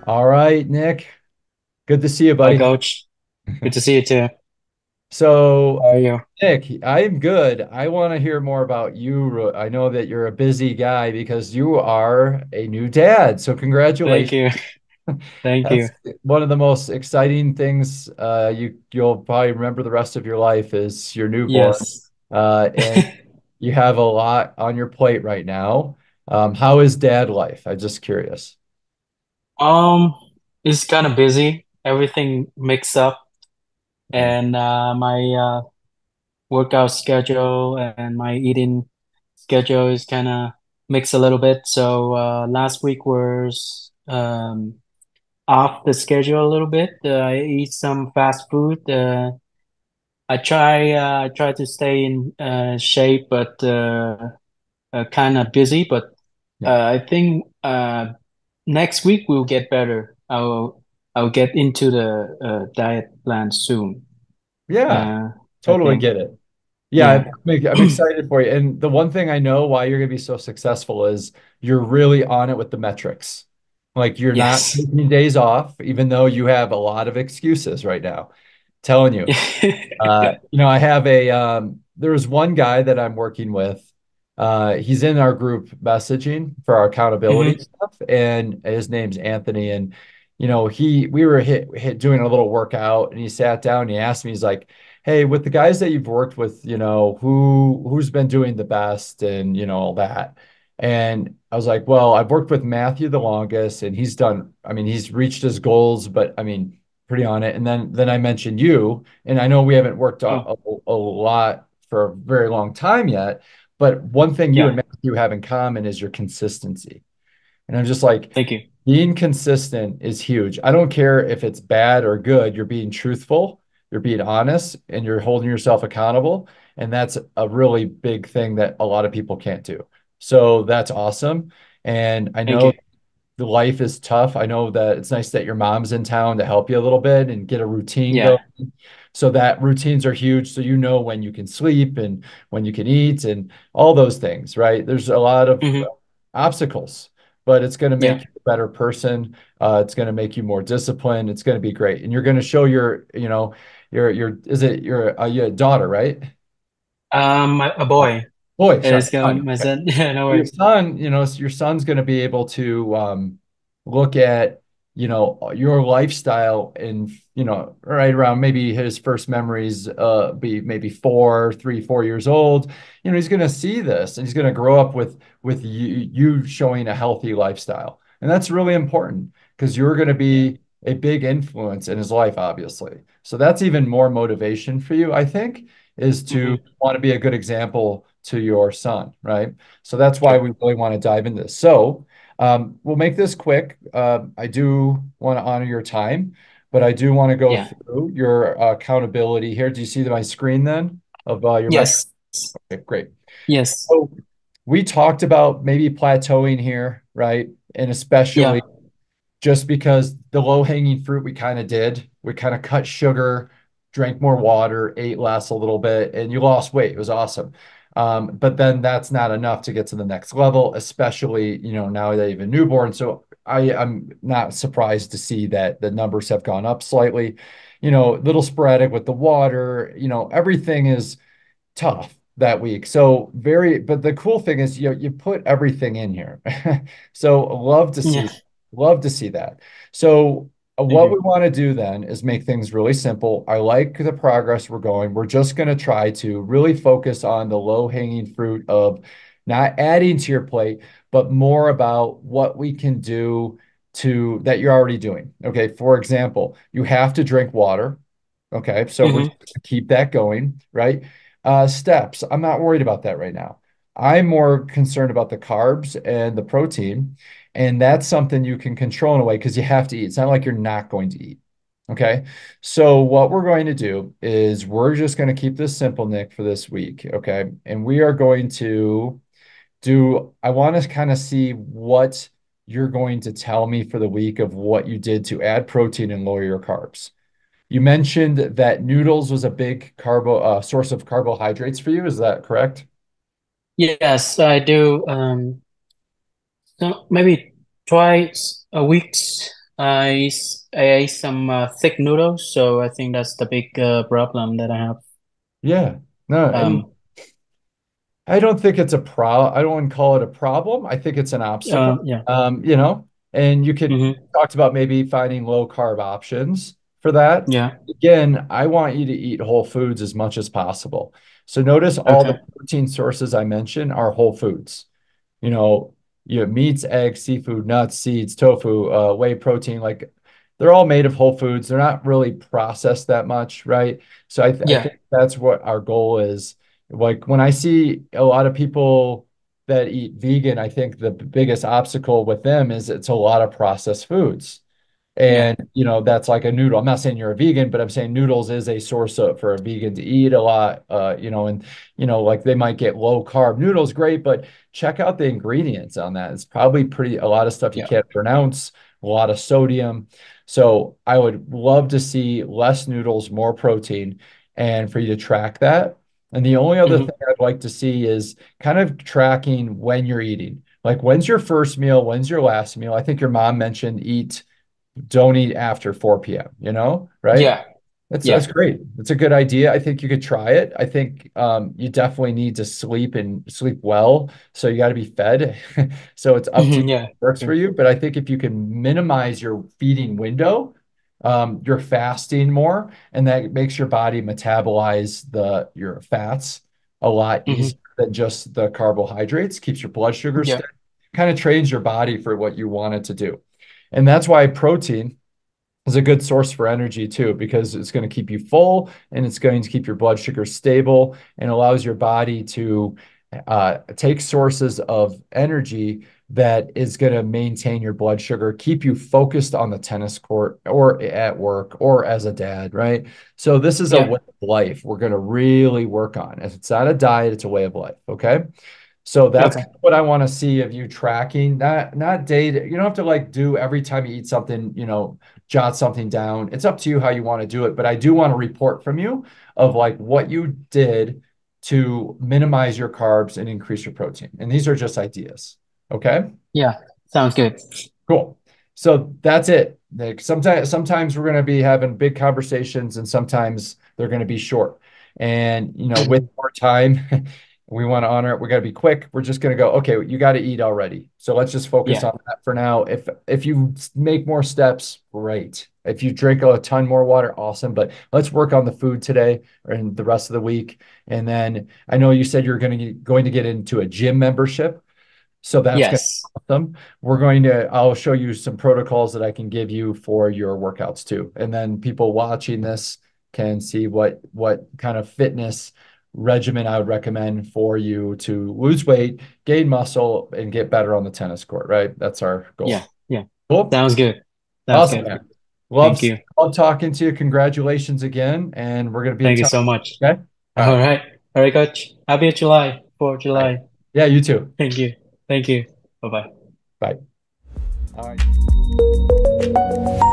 All right, Nick. Good to see you, Hi, buddy. Coach. Good to see you too. So, How are you? Nick, I'm good. I want to hear more about you. I know that you're a busy guy because you are a new dad. So, Thank congratulations. you. Thank you. That's one of the most exciting things you'll probably remember the rest of your life is your newborn. Yes. And you have a lot on your plate right now. How is dad life? I'm just curious. Um, it's kind of busy. Everything mixed up, Yeah. and my workout schedule and my eating schedule is kind of mixed a little bit. So last week was off the schedule a little bit. I eat some fast food. I try to stay in shape, but kind of busy. But Yeah. I think next week we'll get better. I'll get into the diet plan soon. Yeah, Uh, I totally think. get it. Yeah, Yeah. I'm excited for you. And the one thing I know why you're going to be so successful is you're really on it with the metrics. Like you're not Yes. taking days off, even though you have a lot of excuses right now. Telling you. I have there was one guy that I'm working with. He's in our group messaging for our accountability hmm stuff, and his name's Anthony. And we were doing a little workout, and he sat down and he asked me, he's like, "Hey, with the guys that you've worked with, who's been doing the best, and all that." And I was like, "Well, I've worked with Matthew the longest, and he's done. I mean, he's reached his goals, but I mean, pretty on it." And then I mentioned you. And I know we haven't worked Oh, a lot for a very long time yet, but one thing you and yeah. Matthew have in common is your consistency. And I'm just like, Thank you. being consistent is huge. I don't care if it's bad or good, you're being truthful, you're being honest, and you're holding yourself accountable. And that's a really big thing that a lot of people can't do. So that's awesome. And I Thank know you. the life is tough. I know that it's nice that your mom's in town to help you a little bit and get a routine going. Yeah. So that routines are huge. So you know when you can sleep and when you can eat and all those things, right? There's a lot of hmm obstacles, but it's going to make Yeah. you a better person. It's going to make you more disciplined. It's going to be great. And you're going to show your daughter, right? A boy. Boy, sorry. It's going my son. Yeah, no Your worries. son, your son's going to be able to look at, your lifestyle and, right around maybe his first memories be maybe 4 years old. He's going to see this and he's going to grow up with you showing a healthy lifestyle. And that's really important because you're going to Yeah. be a big influence in his life, obviously. So that's even more motivation for you, I think, is to hmm want to be a good example to your son, right? So that's why Sure. we really want to dive into this. So we'll make this quick. I do want to honor your time, but I do want to go Yeah. through your accountability here. Do you see my screen then of your metric? Yes. Okay, great. Yes. So we talked about maybe plateauing here, right? And especially Yeah. just because the low hanging fruit we kind of did. We kind of cut sugar, drank more water, ate less a little bit, and you lost weight. It was awesome. But then that's not enough to get to the next level, especially, now that you have a newborn. So I'm not surprised to see that the numbers have gone up slightly, a little sporadic with the water, everything is tough that week. But the cool thing is you put everything in here. So Yeah. love to see that. So Thank what we you. want to do then is make things really simple. I like the progress we're going. We're just going to try to really focus on the low-hanging fruit of not adding to your plate, but more about what we can do to that you're already doing. Okay. For example, you have to drink water. Okay. So we're hmm just gonna keep that going, right? Steps. I'm not worried about that right now. I'm more concerned about the carbs and the protein. And that's something you can control in a way because you have to eat. It's not like you're not going to eat. Okay. So what we're going to do is we're just going to keep this simple, Nick, for this week. Okay. And we are going to I want to kind of see what you're going to tell me for the week of what you did to add protein and lower your carbs. You mentioned that noodles was a big source of carbohydrates for you. Is that correct? Yes, I do. So maybe twice a week. I ate some thick noodles, so I think that's the big problem that I have. Yeah. No, and Um, I don't think it's a I don't want to call it a problem. I think it's an obstacle. yeah. And you could Hmm. talked about maybe finding low carb options for that. Yeah. Again, I want you to eat whole foods as much as possible. So notice all the Okay. protein sources I mentioned are whole foods. You know, you have meats, eggs, seafood, nuts, seeds, tofu, whey protein, like they're all made of whole foods. They're not really processed that much, right? So I Yeah. think that's what our goal is. Like when I see a lot of people that eat vegan, I think the biggest obstacle with them is it's a lot of processed foods. Yeah. And that's like a noodle. I'm not saying you're a vegan, but I'm saying noodles is a source of for a vegan to eat a lot. And like they might get low carb noodles, great, but check out the ingredients on that. It's probably pretty a lot of stuff you Yeah. can't pronounce, a lot of sodium. So I would love to see less noodles, more protein, and for you to track that. And the only other Hmm. thing I'd like to see is kind of tracking when you're eating. Like when's your first meal? When's your last meal? I think your mom mentioned don't eat after 4 p.m., right? Yeah. That's Yeah. great. It's a good idea. I think you could try it. I think you definitely need to sleep and sleep well. So you got to be fed. So it's up to you Yeah. what works for Sure. you. But I think if you can minimize your feeding window, you're fasting more, and that makes your body metabolize your fats a lot easier Hmm. than just the carbohydrates, keeps your blood sugar Yeah. steady, kind of trains your body for what you want it to do. And that's why protein is a good source for energy too, because it's going to keep you full and it's going to keep your blood sugar stable and allows your body to take sources of energy that is going to maintain your blood sugar, keep you focused on the tennis court or at work or as a dad, right? So this is a Yeah. way of life we're going to really work on. It's not a diet, it's a way of life. Okay. So that's kind Okay. of what I want to see of you tracking, not data. You don't have to like do every time you eat something, jot something down. It's up to you how you want to do it. But I do want to report from you of like what you did to minimize your carbs and increase your protein. And these are just ideas. Okay. Yeah. Sounds good. Cool. So that's it. Like sometimes we're going to be having big conversations and sometimes they're going to be short. And with Hmm. more time, we want to honor it. We got to be quick. We're just going to go, okay, you got to eat already. So let's just focus Yeah. on that for now. If you make more steps, great. If you drink a ton more water, awesome. But let's work on the food today and the rest of the week. And then I know you said you're going to get into a gym membership. So that's going to Yes. be awesome. I'll show you some protocols that I can give you for your workouts too. And then people watching this can see what kind of fitness regimen I would recommend for you to lose weight, gain muscle, and get better on the tennis court, right? That's our Yeah. goal. Yeah. Cool. Sounds good. Sounds Awesome, good. man. Love, Thank you. love talking to you. Congratulations again. And we're going to be in Thank you touch. so much. Okay. All All right. right. All right, coach. Happy July, 4th All right. July. Yeah, you too. Thank you. Thank you. Bye bye. Bye. All right.